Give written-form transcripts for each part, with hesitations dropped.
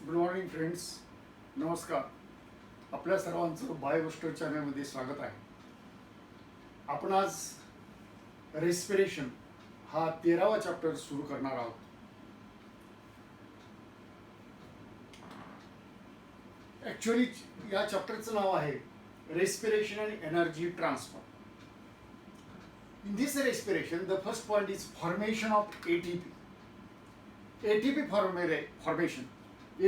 Good morning friends. नमस्कार. आपल्या सर्वांचं बायोस्टर चॅनलमध्ये स्वागत आहे. आपण आज रेस्पिरेशन हा 13वा चॅप्टर सुरू करणार आहोत. ॲक्च्युअली या चॅप्टरचं नाव आहे respiration and energy transfer. In this respiration, the first point is formation of ATP. ATP formation.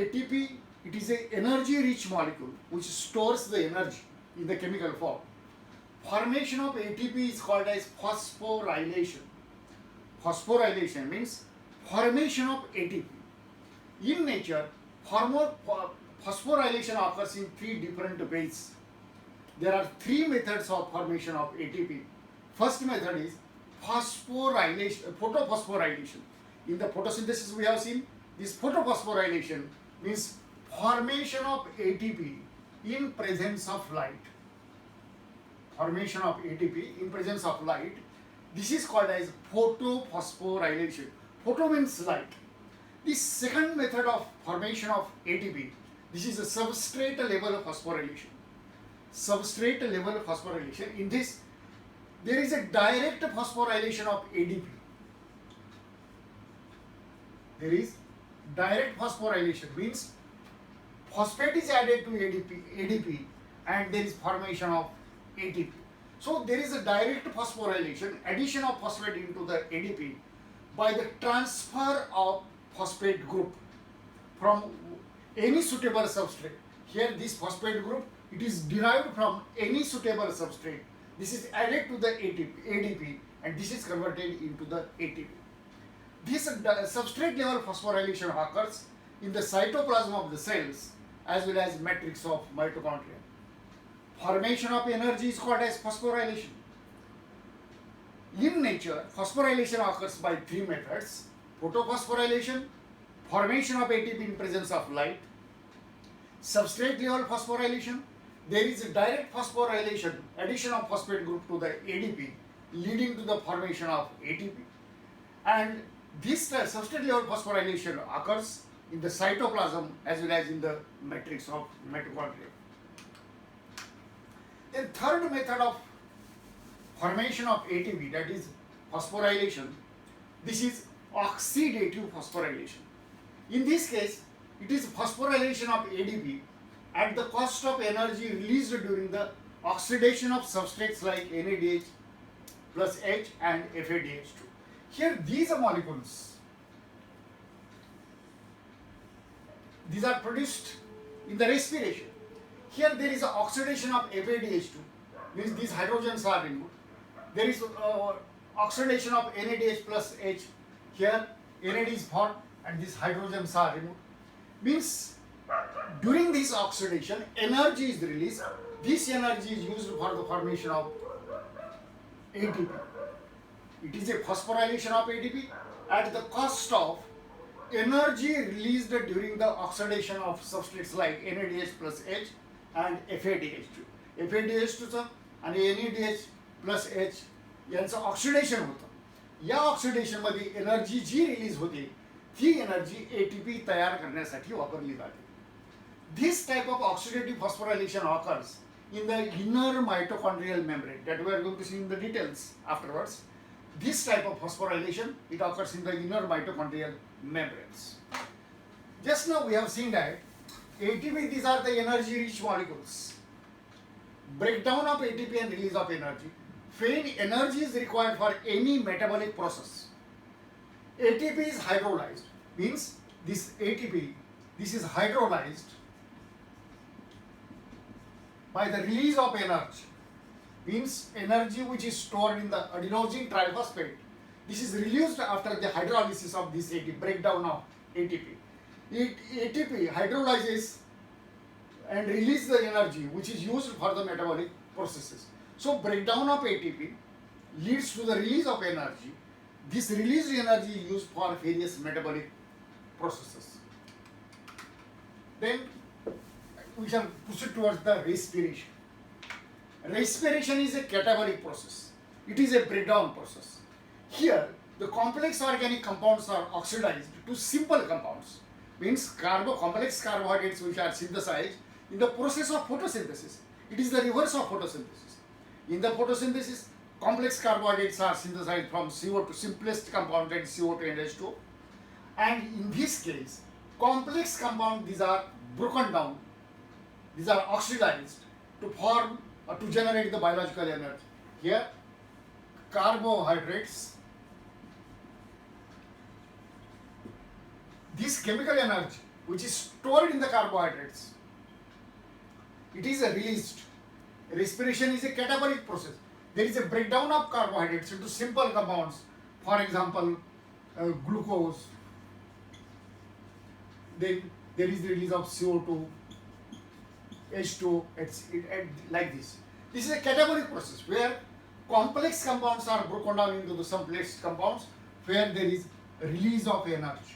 ATP, it is an energy-rich molecule which stores the energy in the chemical form. Formation of ATP is called as phosphorylation. Phosphorylation means formation of ATP. In nature, phosphorylation occurs in three different ways. There are three methods of formation of ATP. First method is phosphorylation, photophosphorylation. In the photosynthesis we have seen this photophosphorylation means formation of ATP in presence of light. Formation of ATP in presence of light. This is called as photophosphorylation. Photo means light. The second method of formation of ATP, this is a substrate level phosphorylation. Substrate level phosphorylation. In this, there is a direct phosphorylation of ADP. There is direct phosphorylation means phosphate is added to ADP and there is formation of ATP. So there is a direct phosphorylation, addition of phosphate into the ADP by the transfer of phosphate group from any suitable substrate. Here this phosphate group, it is derived from any suitable substrate. This is added to the ADP and this is converted into the ATP. This substrate level phosphorylation occurs in the cytoplasm of the cells as well as matrix of mitochondria. Formation of energy is called as phosphorylation. In nature, phosphorylation occurs by three methods: photophosphorylation, formation of ATP in presence of light, substrate level phosphorylation. There is a direct phosphorylation, addition of phosphate group to the ADP, leading to the formation of ATP. And this substrate level phosphorylation occurs in the cytoplasm as well as in the matrix of mitochondria. Then third method of formation of ATP, that is phosphorylation, this is oxidative phosphorylation. In this case, it is phosphorylation of ADP at the cost of energy released during the oxidation of substrates like NADH plus H and FADH2. Here these are molecules. These are produced in the respiration. Here there is an oxidation of FADH2, means these hydrogens are removed. There is oxidation of NADH plus H. Here NAD is formed and these hydrogens are removed. Means during this oxidation, energy is released. This energy is used for the formation of ATP. It is a phosphorylation of ATP at the cost of energy released during the oxidation of substrates like NADH plus H and FADH2. FADH2 आणि NADH plus H यांचं oxidation होतं. या ऑक्सिडेशनमध्ये energy जी release होते ती energy ATP तयार करण्यासाठी वापरली जाते. This type of oxidative phosphorylation occurs in the inner mitochondrial membrane that we are going to see in the details afterwards. This type of phosphorylation, it occurs in the inner mitochondrial membranes. Just now we have seen that ATP, these are the energy rich molecules. Breakdown of ATP and release of energy. When energy is required for any metabolic process, ATP is hydrolyzed. Means this ATP, this is hydrolyzed by the release of energy. Means energy which is stored in the adenosine triphosphate. This is released after the hydrolysis of this ATP, breakdown of ATP. ATP hydrolyzes and releases the energy which is used for the metabolic processes. So breakdown of ATP leads to the release of energy. This released energy is used for various metabolic processes. Then we shall proceed towards the respiration. Respiration is a catabolic process. It is a breakdown process. Here, the complex organic compounds are oxidized to simple compounds. means complex carbohydrates which are synthesized in the process of photosynthesis. It is the reverse of photosynthesis. In the photosynthesis, complex carbohydrates are synthesized from CO2, simplest compound that is CO2 and H2O. And in this case, complex compound, these are broken down, these are oxidized to form or to generate the biological energy. Here, carbohydrates, this chemical energy which is stored in the carbohydrates, it is released. Respiration is a catabolic process. There is a breakdown of carbohydrates into simple compounds. For example, glucose. Then there is the release of CO2, H2O, like this. This is a catabolic process where complex compounds are broken down into the simplest compounds where there is release of energy.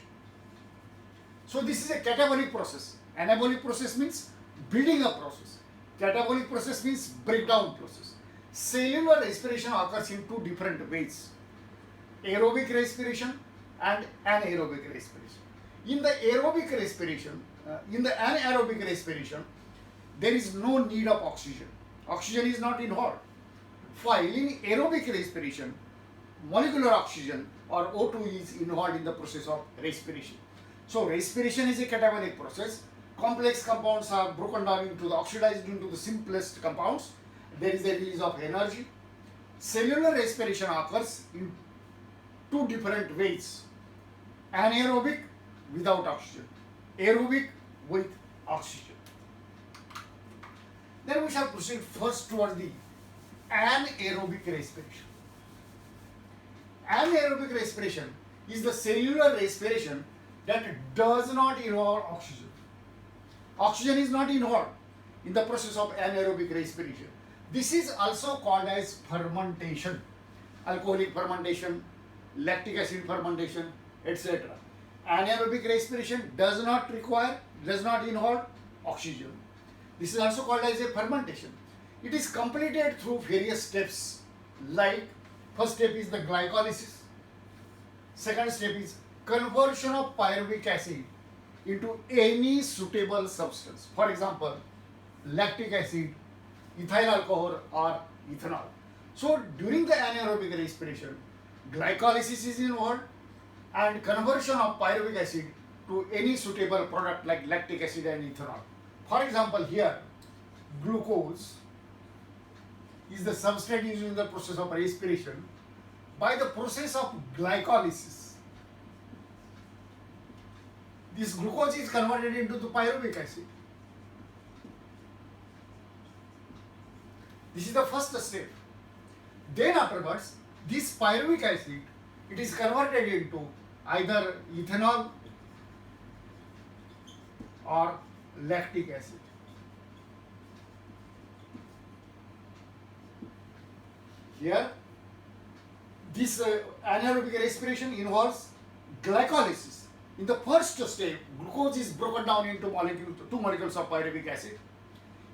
So this is a catabolic process. Anabolic process means building up process. Catabolic process means breakdown process. Cellular respiration occurs in two different ways: aerobic respiration and anaerobic respiration. In the aerobic respiration, in the anaerobic respiration, there is no need of oxygen. Oxygen is not involved. While in aerobic respiration, molecular oxygen or O2 is involved in the process of respiration. So respiration is a catabolic process. Complex compounds are broken down into the oxidized into the simplest compounds. There is a release of energy. Cellular respiration occurs in two different ways: anaerobic without oxygen, aerobic with oxygen. Then we shall proceed first towards the anaerobic respiration. Anaerobic respiration is the cellular respiration that does not involve oxygen. Oxygen is not involved in the process of anaerobic respiration. This is also called as fermentation, alcoholic fermentation, lactic acid fermentation, etc. Anaerobic respiration does not involve oxygen. This is also called as a fermentation. It is completed through various steps, like first step is the glycolysis, second step is conversion of pyruvic acid into any suitable substance. For example, lactic acid, ethyl alcohol or ethanol. So during the anaerobic respiration, glycolysis is involved and conversion of pyruvic acid to any suitable product like lactic acid and ethanol. For example, here glucose is the substrate used in the process of respiration. By the process of glycolysis, this glucose is converted into the pyruvic acid. This is the first step. Then afterwards, this pyruvic acid, it is converted into either ethanol or lactic acid. Here, this anaerobic respiration involves glycolysis. In the first step, glucose is broken down into two molecules of pyruvic acid.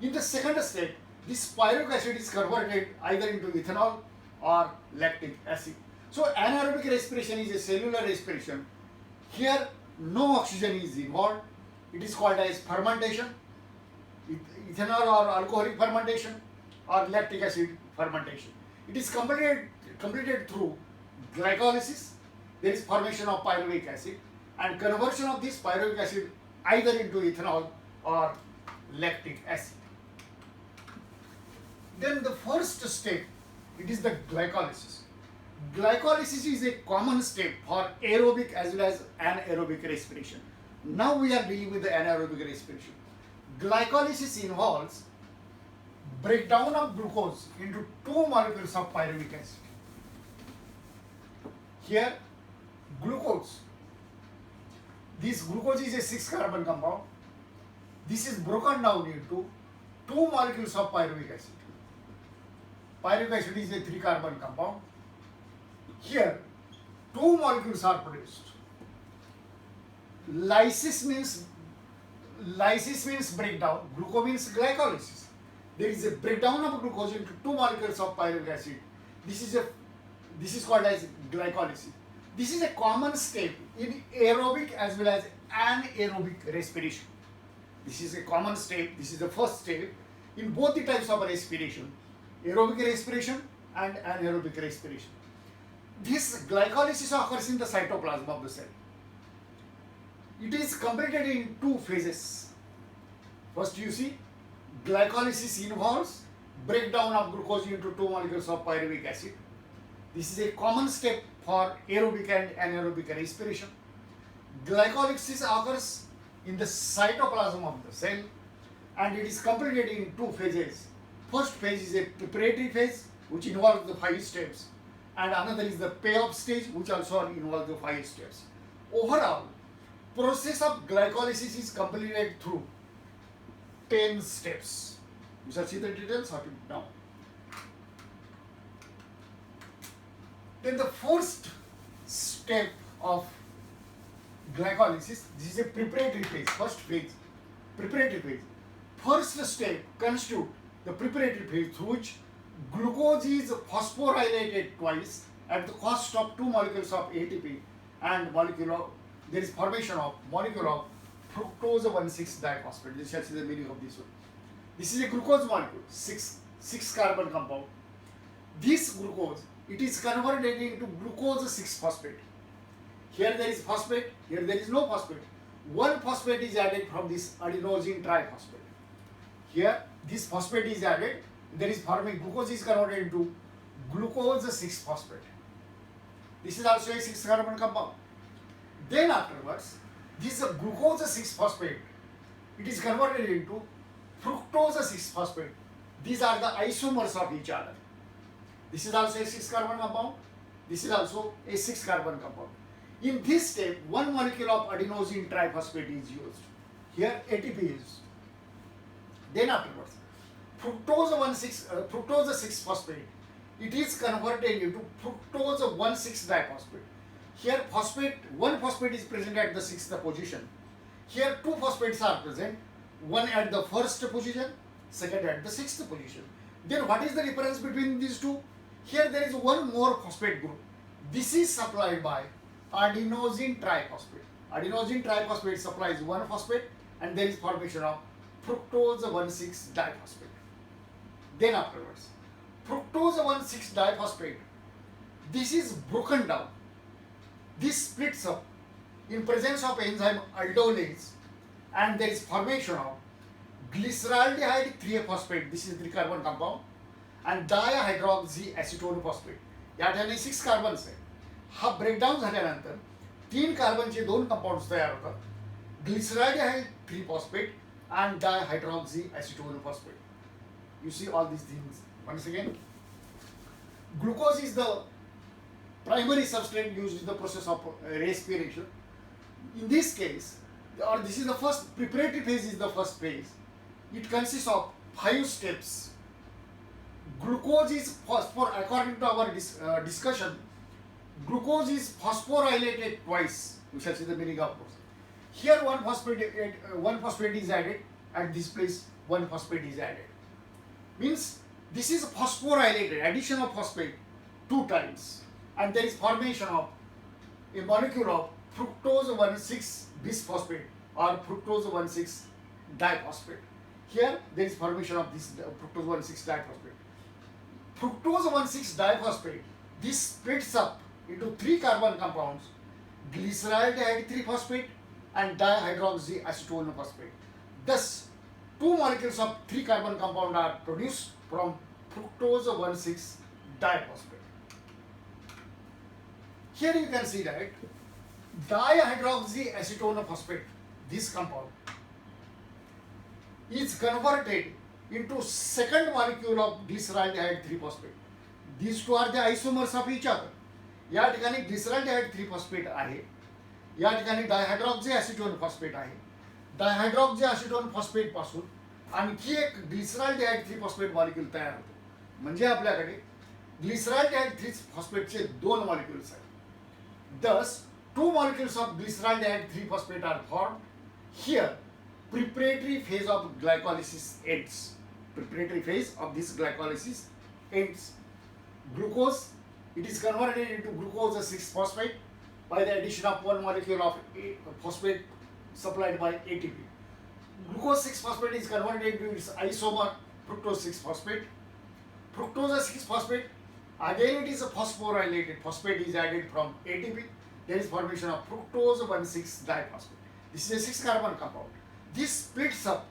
In the second step, this pyruvic acid is converted either into ethanol or lactic acid. So anaerobic respiration is a cellular respiration. Here no oxygen is involved. It is called as fermentation, ethanol or alcoholic fermentation or lactic acid fermentation. It is completed through glycolysis. There is formation of pyruvic acid and conversion of this pyruvic acid either into ethanol or lactic acid. Then the first step, it is the glycolysis. Glycolysis is a common step for aerobic as well as anaerobic respiration. Now we are dealing with the anaerobic respiration. Glycolysis involves breakdown of glucose into two molecules of pyruvic acid. Here, glucose. This glucose is a 6-carbon compound. This is broken down into two molecules of pyruvic acid. Pyruvic acid is a 3-carbon compound. Here, two molecules are produced. Lysis means breakdown. Glucose means glycolysis. There is a breakdown of glucose into two molecules of pyruvic acid. This is called as glycolysis. This is a common step in aerobic as well as anaerobic respiration. This is a common step. This is the first step in both the types of respiration, aerobic respiration and anaerobic respiration. This glycolysis occurs in the cytoplasm of the cell. It is completed in two phases. First, you see, glycolysis involves breakdown of glucose into two molecules of pyruvic acid. This is a common step for aerobic and anaerobic respiration. Glycolysis occurs in the cytoplasm of the cell and it is completed in two phases. First phase is a preparatory phase which involves the 5 steps, and another is the payoff stage which also involves the 5 steps. Overall, process of glycolysis is completed through 10 steps. You shall see the details of it now. Then the first step of glycolysis, this is a preparatory phase, first phase, preparatory phase. First step constitutes the preparatory phase through which glucose is phosphorylated twice at the cost of 2 molecules of ATP and there is formation of molecule of fructose 1,6 diphosphate. You shall see the meaning of this one. This is a glucose molecule, 6 carbon compound. This glucose, it is converted into glucose 6 phosphate. Here there is phosphate, here there is no phosphate. One phosphate is added from this adenosine triphosphate. Here this phosphate is added, there is forming glucose is converted into glucose 6 phosphate. This is also a 6 carbon compound. Then afterwards, this glucose 6 phosphate, it is converted into fructose 6 phosphate. These are the isomers of each other. This is also a 6 carbon compound. This is also a 6 carbon compound. In this step, one molecule of adenosine triphosphate is used. Here ATP is used. Then afterwards, fructose 6 phosphate, it is converted into fructose 1,6 diphosphate. Here one phosphate is present at the 6th position. Here 2 phosphates are present, one at the 1st position, second at the 6th position. Then what is the difference between these two? Here there is one more phosphate group. This is supplied by adenosine triphosphate. Adenosine triphosphate supplies one phosphate and there is formation of fructose 1,6 diphosphate. Then afterwards, fructose 1,6 diphosphate, this is broken down. This splits up in presence of enzyme aldolase and there is formation of glyceraldehyde 3-phosphate. This is 3 carbon compound and dihydroxyacetone phosphate. या ठिकाणी 6 carbons आहे. हा breakdown झाल्यानंतर 3 कार्बनचे 2 compounds तयार होतात. Glyceraldehyde 3 phosphate and dihydroxyacetone phosphate. You see all these things once again. Glucose is the primary substrate used in the process of respiration. In this case, or this is the first preparatory phase is the first phase. It consists of 5 steps. Glucose is according to our discussion, glucose is phosphorylated twice. You shall see the meaning of this. Here one phosphate is added, at this place one phosphate is added. Means this is phosphorylated, addition of phosphate 2 times, and there is formation of a molecule of fructose 1,6 bisphosphate or fructose 1,6 diphosphate. Here there is formation of this fructose 1,6 diphosphate. Fructose 1,6 diphosphate, this splits up into 3 carbon compounds, glyceraldehyde 3-phosphate and dihydroxyacetone phosphate. Thus, 2 molecules of 3 carbon compound are produced from fructose 1,6 diphosphate. Here you can see that dihydroxyacetone phosphate, this compound, is converted into second molecule of glyceraldehyde 3-phosphate. These two are the isomers of each other. या ठिकाणी glyceraldehyde 3-phosphate आहे, या ठिकाणी dihydroxyacetone phosphate आहे. Dihydroxyacetone phosphate पासून आणखी एक glyceraldehyde 3-phosphate molecule तयार होतो. म्हणजे आपल्याकडे glyceraldehyde 3-phosphate चे 2 मॉलिक्यूल्स आहेत. Thus, 2 molecules of glyceraldehyde 3-phosphate are formed. Here, preparatory phase of glycolysis ends. Preparatory phase of this glycolysis ends. Glucose, it is converted into glucose 6-phosphate by the addition of 1 molecule of phosphate supplied by ATP. Glucose 6-phosphate is converted into its isomer fructose 6-phosphate. Fructose 6-phosphate, again it is a phosphorylated phosphate is added from ATP. There is formation of fructose 1,6-diphosphate. This is a 6-carbon compound. This splits up,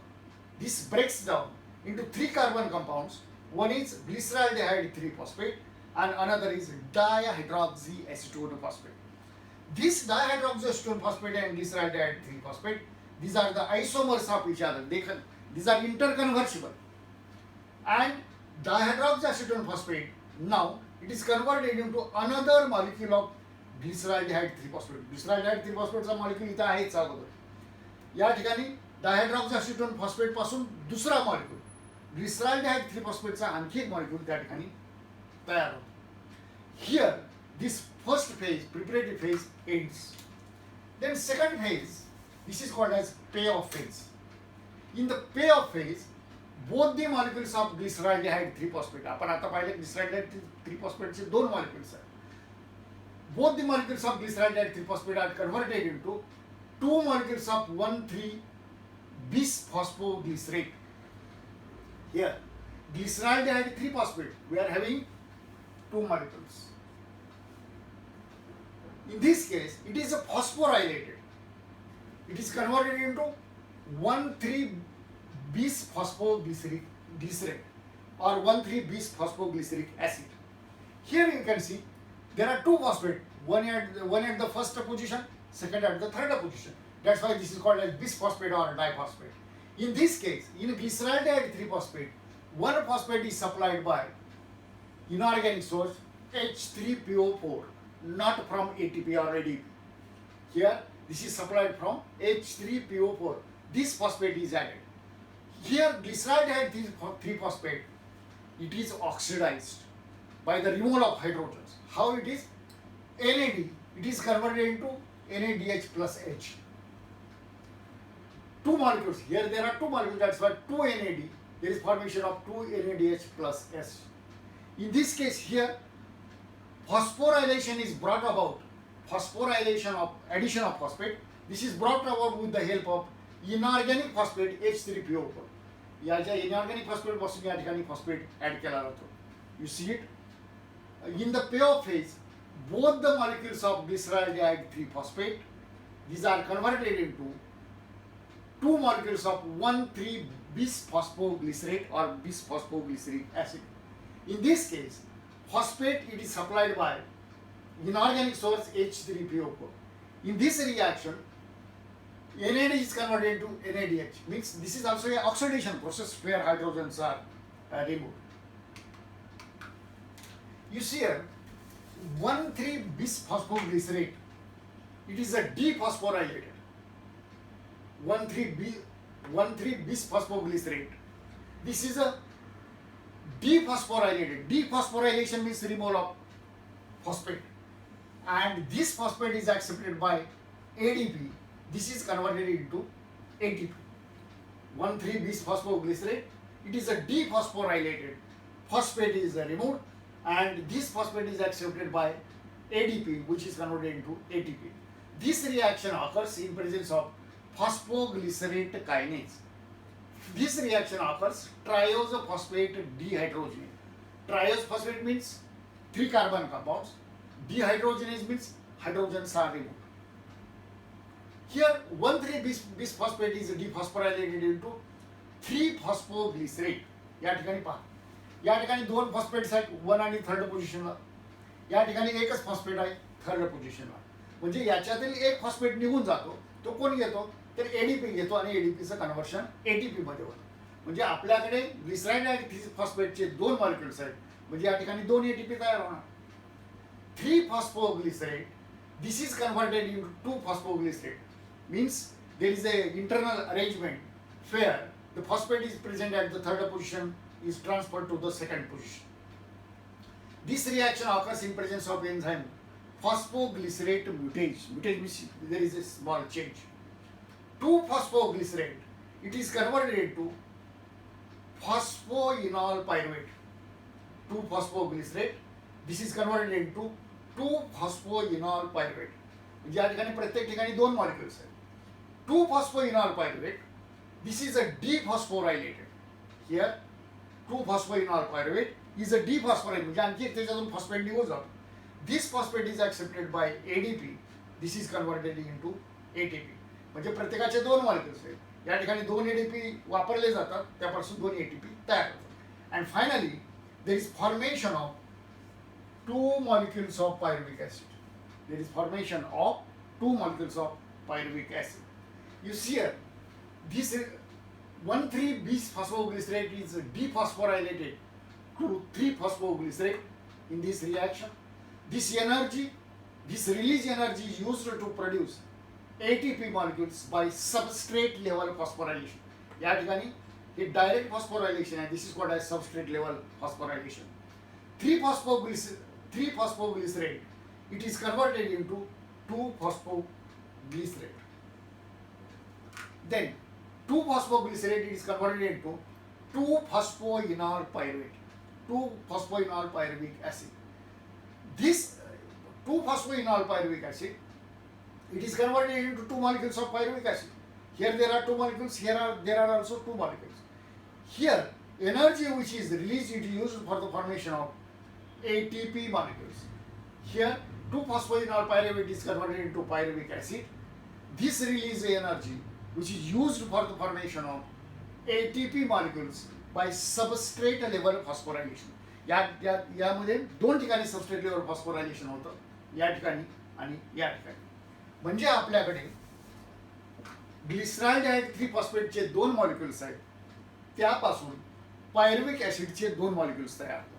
this breaks down into 3 carbon compounds. One is glyceraldehyde 3-phosphate and another is dihydroxyacetone phosphate. This dihydroxyacetone phosphate and glyceraldehyde 3-phosphate, these are the isomers of each other. These are interconvertible. And dihydroxyacetone phosphate, now it is converted into another molecule of glyceraldehyde 3-phosphate. Glyceraldehyde 3-phosphate चा molecule इथं आहेच अगोदर. या ठिकाणी डायहायड्रॉक्सीएसिटोन phosphate पासून दुसरा molecule glyceraldehyde 3-phosphate चा आणखी एक मॉलिक्यूल त्या ठिकाणी तयार होतो. Here this first phase, preparatory phase, ends. Then second phase, this is called as payoff phase. In the payoff phase, both the molecules of glyceraldehyde 3-phosphate, आपण आता पाहिले glyceraldehyde 3-phosphate चे दोन molecules आहेत. Both the molecules of glyceraldehyde 3-phosphate are converted into two molecules of 1,3-bisphosphoglycerate. Here, glyceraldehyde 3-phosphate, we are having two molecules. In this case, it is a phosphorylated. It is converted into 1,3-bisphosphoglycerate or 1,3-bisphosphoglyceric acid. Here you can see there are two phosphates, one at the first position, second at the third position. That's why this is called as bisphosphate or diphosphate. In this case, in glyceraldehyde 3-phosphate, one phosphate is supplied by inorganic source H3PO4, not from ATP or ADP. Here, this is supplied from H3PO4. This phosphate is added. Here, glyceraldehyde 3-phosphate, it is oxidized by the removal of hydrogens. How it is? NAD, it is converted into NADH plus H. Two molecules. Here there are two molecules, that's why 2 NAD. There is formation of 2 NADH plus S. In this case here, phosphorylation is brought about. Phosphorylation of addition of phosphate. This is brought about with the help of inorganic phosphate H3PO4. या ज्या inorganic phosphate पासून या ठिकाणी phosphate add केला जातो. You see it? In the payoff phase, both the molecules of glyceraldehyde 3-phosphate, these are converted into two molecules of 1,3-bisphosphoglycerate or bisphosphoglyceric acid. In this case, phosphate it is supplied by inorganic source H3PO4. In this reaction, NAD is converted into NADH. Means this is also an oxidation process where hydrogens are removed. You see here, 1,3-bisphosphoglycerate, it is a dephosphorylated. 1,3-bisphosphoglycerate. This is a dephosphorylated. Dephosphorylation means removal of phosphate. And this phosphate is accepted by ADP. This is converted into ATP. 1,3-bisphosphoglycerate. It is a dephosphorylated. Phosphate is removed. And this phosphate is accepted by ADP, which is converted into ATP. This reaction occurs in presence of phosphoglycerate kinase. This reaction occurs triose-phosphate dehydrogenase. Triose-phosphate means 3 carbon compounds. Dehydrogenase means hydrogens are removed. Here 1,3-bisphosphate is dephosphorylated into 3-phosphoglycerate. या ठिकाणी पहा, या ठिकाणी दोन phosphates आहेत, 1 आणि 3rd पोझिशनला. या ठिकाणी एकच फॉस्फेट आहे 3rd पोझिशनला. म्हणजे याच्यातील एक फॉस्फेट निघून जातो. तो कोण घेतो? तर एडीपी घेतो आणि एडीपीचं कन्व्हर्शन एटीपी मध्ये होतं. म्हणजे आपल्याकडे ग्लिसरॉल्डिहाइड फॉस्फेटचे दोन मॉलिक्युल्स आहेत. म्हणजे या ठिकाणी 2 एटीपी तयार होणार. 3-phosphoglycerate, this is converted into 2-phosphoglycerate. Means there is a internal arrangement where the phosphate is present at the 3rd position is transferred to the 2nd position. This reaction occurs in presence of enzyme phosphoglycerate mutase. Mutase means there is a small change. 2-phosphoglycerate, it is converted into phosphoenol pyruvate. 2-phosphoglycerate, this is converted into 2-phosphoenol pyruvate. म्हणजे या ठिकाणी प्रत्येक ठिकाणी 2 molecules आहेत. 2-phosphoenol pyruvate. This is a dephosphorylated. Here 2-phosphoenol pyruvate is a dephosphorylated. म्हणजे आणखी एक त्याच्यातून फॉस्फेट निघून जातो. This phosphate is accepted by ADP. This is converted into ATP. म्हणजे प्रत्येकाचे दोन मॉलिक्युल्स आहेत. या ठिकाणी दोन ADP वापरले जातात, त्यापासून दोन ATP तयार होतात. And finally there is formation of 2 molecules of pyruvic acid. There is formation of 2 molecules of pyruvic acid. You see here, this 1,3-bisphosphoglycerate is dephosphorylated to 3-phosphoglycerate in this reaction. This energy, this release energy is used to produce ATP molecules by substrate level phosphorylation. या ठिकाणी हे direct phosphorylation आहे. This is called as substrate level phosphorylation. 3-phosphoglycerate, it is converted into 2-phosphoglycerate. Then 2-phosphoglycerate is converted into 2-phosphoenol pyruvate, 2-phosphoenol pyruvic acid. This 2-phosphoenol pyruvic acid, it is converted into 2 molecules of pyruvic acid. Here there are 2 molecules, there are also 2 molecules. Here energy which is released, it is used for the formation of ATP molecules. Here 2-phosphoenol pyruvate is converted into pyruvic acid. This release energy which is used for the formation of ATP molecules by substrate level phosphorylation. यामध्ये दोन ठिकाणी substrate level phosphorylation होतं, या ठिकाणी आणि या ठिकाणी. म्हणजे आपल्याकडे ग्लिसरॉल्डिहाइड 3-फॉस्फेटचे 2 मॉलिक्युल्स आहेत, त्यापासून पायरुविक ॲसिडचे 2 मॉलिक्युल्स तयार होतात.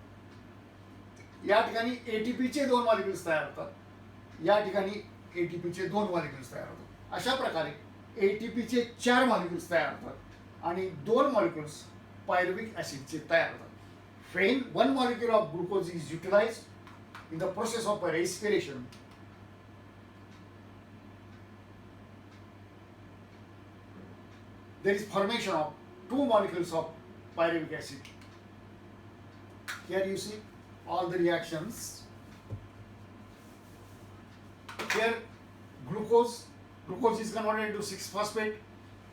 या ठिकाणी ATPचे 2 मॉलिक्युल्स तयार होतात, या ठिकाणी ATPचे 2 मॉलिक्युल्स तयार होतात. अशा प्रकारे ATPचे 4 मॉलिक्युल्स तयार होतात आणि 2 मॉलिक्युल्स पायरुविक ॲसिडचे तयार होतात. When 1 molecule of glucose is utilized in the process of respiration, there is formation of 2 molecules of pyruvic acid. Here you see all the reactions. Here glucose is converted into 6-phosphate.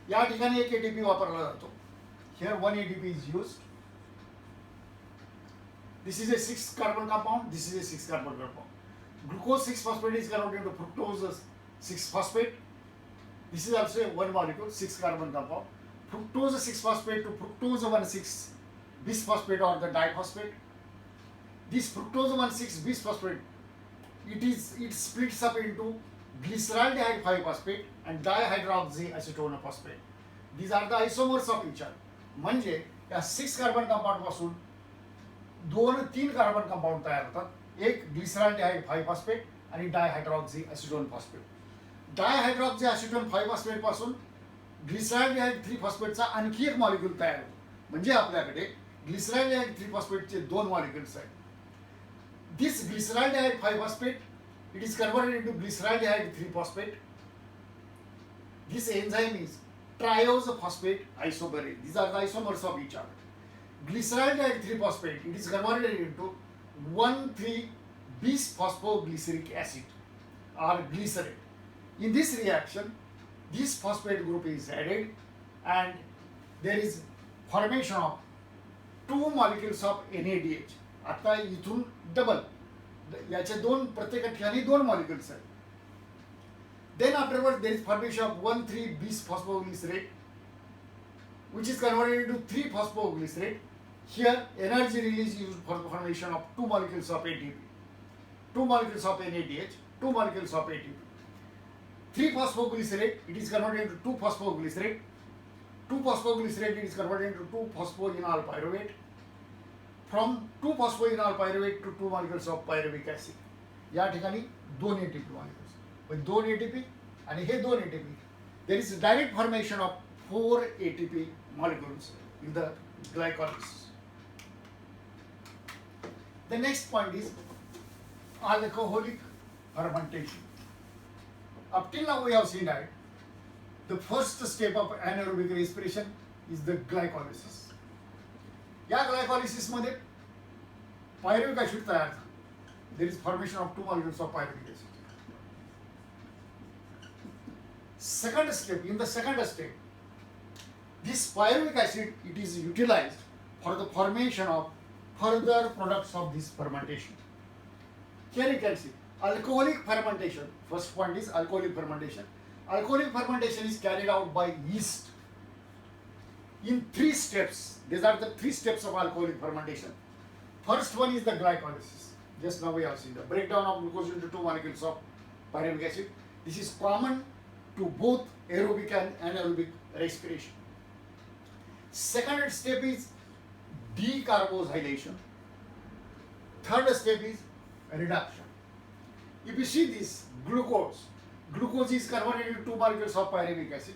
या ठिकाणी एक ATP वापरला जातो. Here 1 ATP is used. This is a 6-carbon compound. This is a 6-carbon compound. Glucose 6-phosphate is converted into fructose 6-phosphate. This is also a 1 molecule 6-carbon compound. Fructose 6-phosphate to fructose 1,6-bisphosphate or the diphosphate. This fructose 1,6-bisphosphate, it splits up into glyceraldehyde 5-phosphate and dihydroxyacetone phosphate. These are the isomers of each other. म्हणजे या 6-carbon compound पासून 2-3 carbon compound तयार होतात. एक glyceraldehyde 5-फॉस्फेट आणि डायहायड्रॉक्सी phosphate. डायहायड्रॉक्सी acetone 5-फॉस्फेट पासून glyceraldehyde 3-फॉस्फेटचा आणखी एक मॉलिक्यूल तयार होतो. म्हणजे आपल्याकडे ग्लिसरॉल्डिहाइड 3-फॉस्फेटचे 2 मॉलिक्युल्स आहेत. This glyceraldehyde five phosphate, it is converted into glyceraldehyde three phosphate. This enzyme is triose phosphate isomerase. These are the isomers of each other. Glyceraldehyde 3-phosphate, it is converted into 1,3-bisphosphoglyceric acid or glycerate. In this reaction, this phosphate group is added and there is formation of 2 molecules of NADH. आता इथून double याचे प्रत्येक ठिकाणी 2 molecules आहेत. Then afterwards there is formation of 1,3-bisphosphoglycerate which is converted into 3-phosphoglycerate. Here energy release is used for the formation of 2 molecules of ATP, 2 molecules of NADH, 2 molecules of ATP. 3-phosphoglycerate, it is converted into 2-phosphoglycerate. 2-phosphoglycerate, it is converted into 2-phosphoenol pyruvate. From 2-phosphoenol pyruvate to 2 molecules of pyruvic acid. या ठिकाणी 2 ATP molecules. With 2 ATP and hey 2 ATP, there is direct formation of 4 ATP molecules in the glycolysis. The next point is alcoholic fermentation. Up till now we have seen that the first step of anaerobic respiration is the glycolysis. या glycolysis मध्ये pyruvic acid तयार होतं. There is formation of 2 molecules of pyruvic acid. Second step, in the second step, this pyruvic acid, it is utilized for the formation of further products of this fermentation. Here you can see alcoholic fermentation. First point is alcoholic fermentation. Alcoholic fermentation is carried out by yeast in 3 steps. These are the 3 steps of alcoholic fermentation. First one is the glycolysis. Just now we have seen the breakdown of glucose into 2 molecules of pyruvic acid. This is common to both aerobic and anaerobic respiration. Second step is decarboxylation. Third step is reduction. If you see this glucose is converted into 2 molecules of pyruvic acid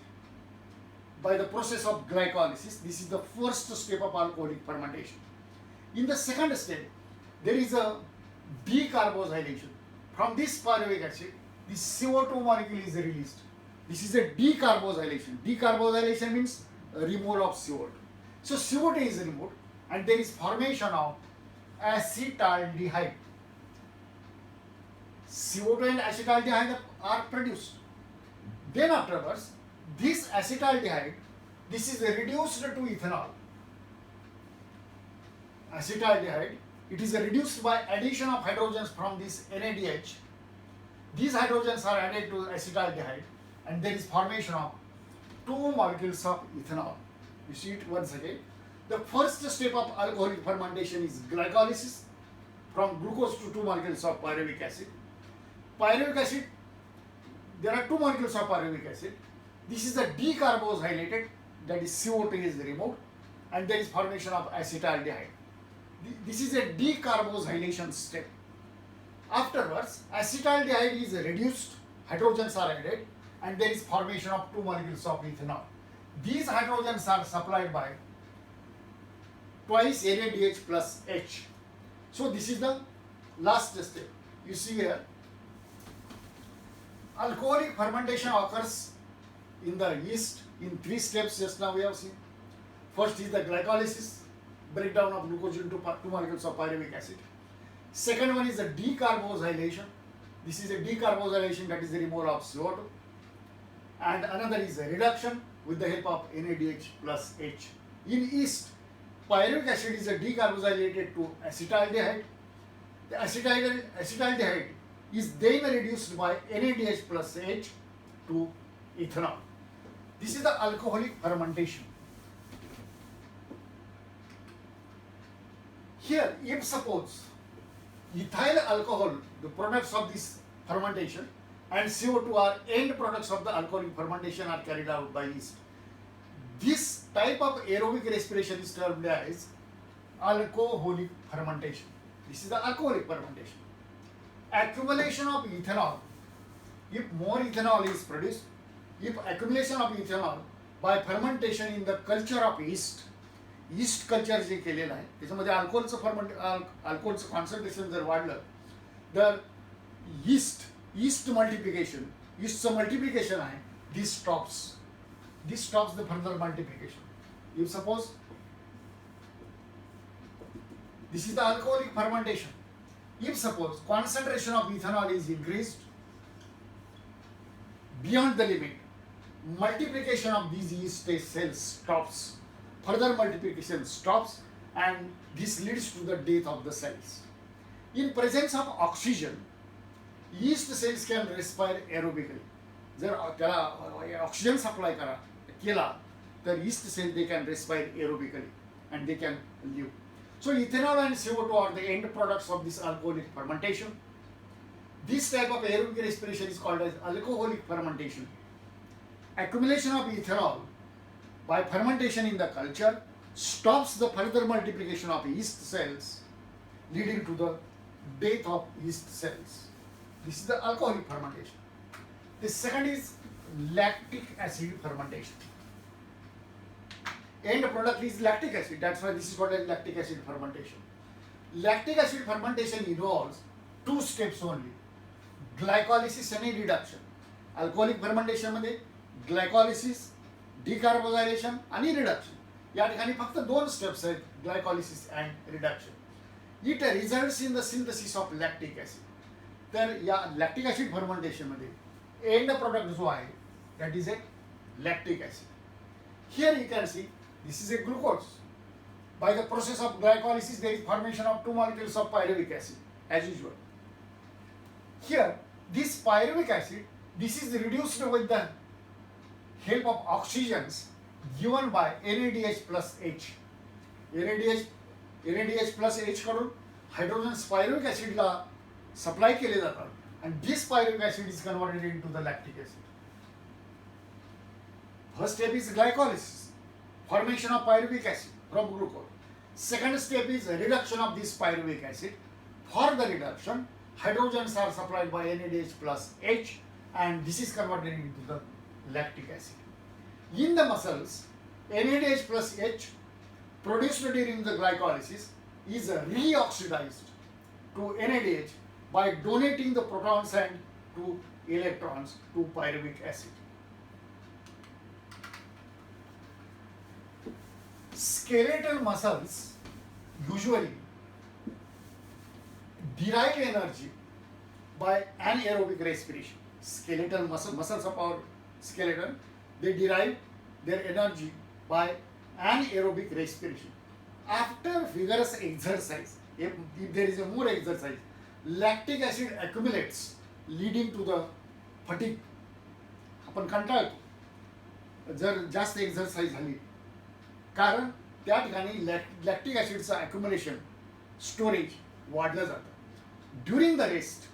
by the process of glycolysis. This is the first step of alcoholic fermentation. In the second step, there is a decarboxylation. From this pyruvic acid, the CO2 molecule is released. This is a decarboxylation. Decarboxylation means removal of CO2. So CO2 is removed and there is formation of acetaldehyde. CO2 and acetaldehyde are produced. Then afterwards, this acetaldehyde, this is reduced to ethanol. Acetaldehyde, it is reduced by addition of hydrogens from this NADH. These hydrogens are added to acetaldehyde and there is formation of 2 molecules of ethanol. You see it once again. The first step of alcoholic fermentation is glycolysis from glucose to 2 molecules of pyruvic acid. Pyruvic acid, there are 2 molecules of pyruvic acid. This is a decarboxylated, that is CO2 is removed and there is formation of acetaldehyde. This is a decarboxylation step. Afterwards, acetaldehyde is reduced, hydrogens are added and there is formation of 2 molecules of ethanol. These hydrogens are supplied by twice NADH plus H. So this is the last step. You see here, alcoholic fermentation occurs in the yeast in 3 steps. Just now we have seen. First is the glycolysis, breakdown of glucose into 2 molecules of pyruvic acid. Second one is the decarboxylation. This is a decarboxylation, that is the removal of CO2. And another is a reduction with the help of NADH plus H. In yeast, pyruvic acid is a decarboxylated to acetaldehyde. The acetaldehyde is then reduced by NADH plus H to ethanol. This is the alcoholic fermentation. Here, if suppose ethyl alcohol, the products of this fermentation, and CO2 are end products of the alcoholic fermentation are carried out by yeast. This type of aerobic respiration is termed as alcoholic fermentation. This is the alcoholic fermentation. Accumulation of ethanol. If more ethanol is produced, if accumulation of ethanol by fermentation in the culture of yeast culture जे केलेलं आहे त्याच्यामध्ये अल्कोहोलचं concentration जर वाढलं तर yeast multiplication, yeastचं multiplication आहे, this stops the further multiplication. If suppose this is the alcoholic fermentation, if suppose concentration of ethanol is increased beyond the limit, multiplication of these yeast cells stops, further multiplication stops, and this leads to the death of the cells. In presence of oxygen, yeast cells can respire aerobically. जर त्याला oxygen supply केला तर yeast cells they can respire aerobically and they can live. So ethanol and CO2 are the end products of this alcoholic fermentation. This type of aerobic respiration is called as alcoholic fermentation. Accumulation of ethanol by fermentation in the culture stops the further multiplication of yeast cells, leading to the death of yeast cells. This is the alcoholic fermentation. The second is lactic acid fermentation. End product is lactic acid. That's why this is called as lactic acid fermentation. Lactic acid fermentation involves 2 steps only: glycolysis and reduction. Alcoholic fermentation मध्ये glycolysis, decarboxylation आणि reduction या ठिकाणी फक्त 2 steps आहेत, glycolysis and reduction. It results in the synthesis of lactic acid. तर या lactic acid fermentation मध्ये and product जो आहे that is a lactic acid. Here you can see this is a glucose. By the process of glycolysis, there is formation of 2 molecules of pyruvic acid as usual. Here, this pyruvic acid, this is reduced with the help of oxygens given by NADH plus H. NADH plus H कडून hydrogen pyruvic acid ला supply केले जातात and this pyruvic acid is converted into the lactic acid. First step is glycolysis, formation of pyruvic acid from glucose. Second step is reduction of this pyruvic acid. For the reduction, hydrogens are supplied by NADH plus H and this is converted into the lactic acid. In the muscles, NADH plus H produced during the glycolysis is reoxidized to NADH by donating the protons and 2 electrons to pyruvic acid. Skeletal muscles usually derive energy by anaerobic respiration. Skeletal muscles of our skeleton, they derive their energy by anaerobic respiration. After vigorous exercise, if there is a more exercise, lactic acid accumulates leading to the fatigue. आपण कंटाळतो जर जास्त exercise झाली, कारण त्या ठिकाणी lactic ॲसिडचं ॲक्युम्युलेशन storage वाढलं जातं. During the rest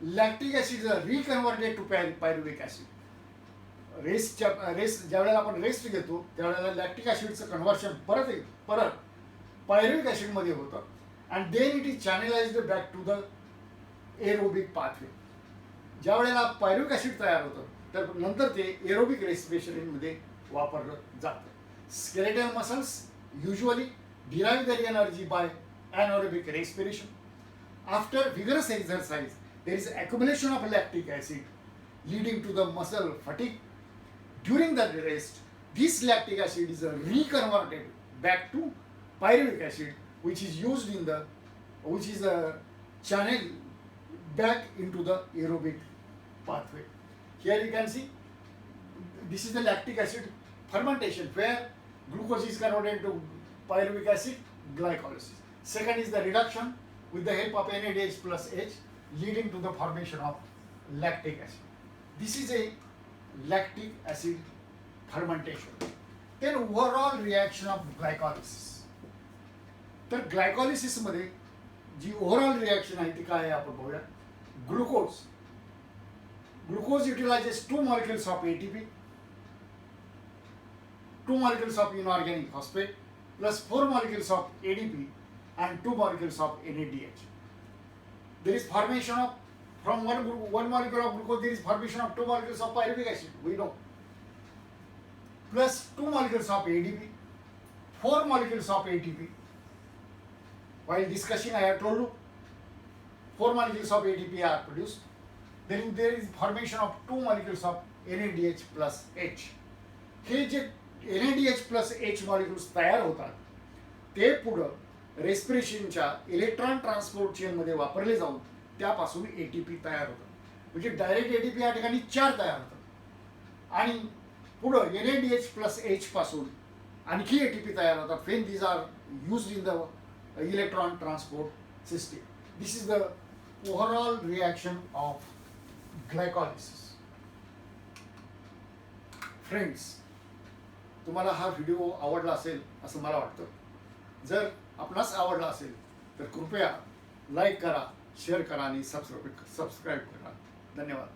lactic acid is reconverted to pyruvic acid. Rest ज्यावेळेला आपण रेस्ट घेतो त्यावेळेला लॅक्टिक ॲसिडचं कन्व्हर्शन परत पायरुविक ॲसिडमध्ये होतं and then it is channelized back to the aerobic pathway. ज्या वेळेला पायरुविक ॲसिड तयार होतं तर नंतर ते एरोबिक रेस्पिरेशनमध्ये वापरलं जातं. Skeletal muscles usually derive their energy by anaerobic respiration. After vigorous exercise, there is accumulation of lactic acid leading to the muscle fatigue. During the rest, this lactic acid is reconverted back to pyruvic acid, which is channeled back into the aerobic pathway. Here you can see this is the lactic acid fermentation where glucose is converted to pyruvic acid, glycolysis. Second is the reduction with the help of NADH plus H leading to the formation of lactic acid. This is a lactic acid fermentation. Then overall reaction of glycolysis. तर glycolysis मध्ये जी overall reaction आहे ती काय आहे आपण बघूया. Glucose utilizes 2 molecules of ATP, 2 molecules of inorganic phosphate plus 4 molecules of ADP and 2 molecules of NADH. There is formation of, from one molecule of glucose, there is formation of 2 molecules of pyruvic acid, we know, plus 2 molecules of ADP, 4 molecules of ATP. While discussing, I have told you 4 molecules of ATP are produced. Then there is formation of 2 molecules of NADH plus H. हे जे NADH plus H molecules तयार होतात ते पुढं रेस्पिरेशनच्या electron transport चेनमध्ये वापरले जाऊन त्यापासून ATP तयार होतं. म्हणजे डायरेक्ट ATP या ठिकाणी 4 तयार होतात आणि पुढं NADH plus H पासून आणखी ATP तयार होतात when these are used in the electron transport system. This is the overall reaction of glycolysis. Friends, तुम्हाला हा व्हिडिओ आवडला असेल असं मला वाटतं. जर आपणास आवडला असेल तर कृपया लाईक करा, शेअर करा आणि सबस्क्राईब करा. धन्यवाद.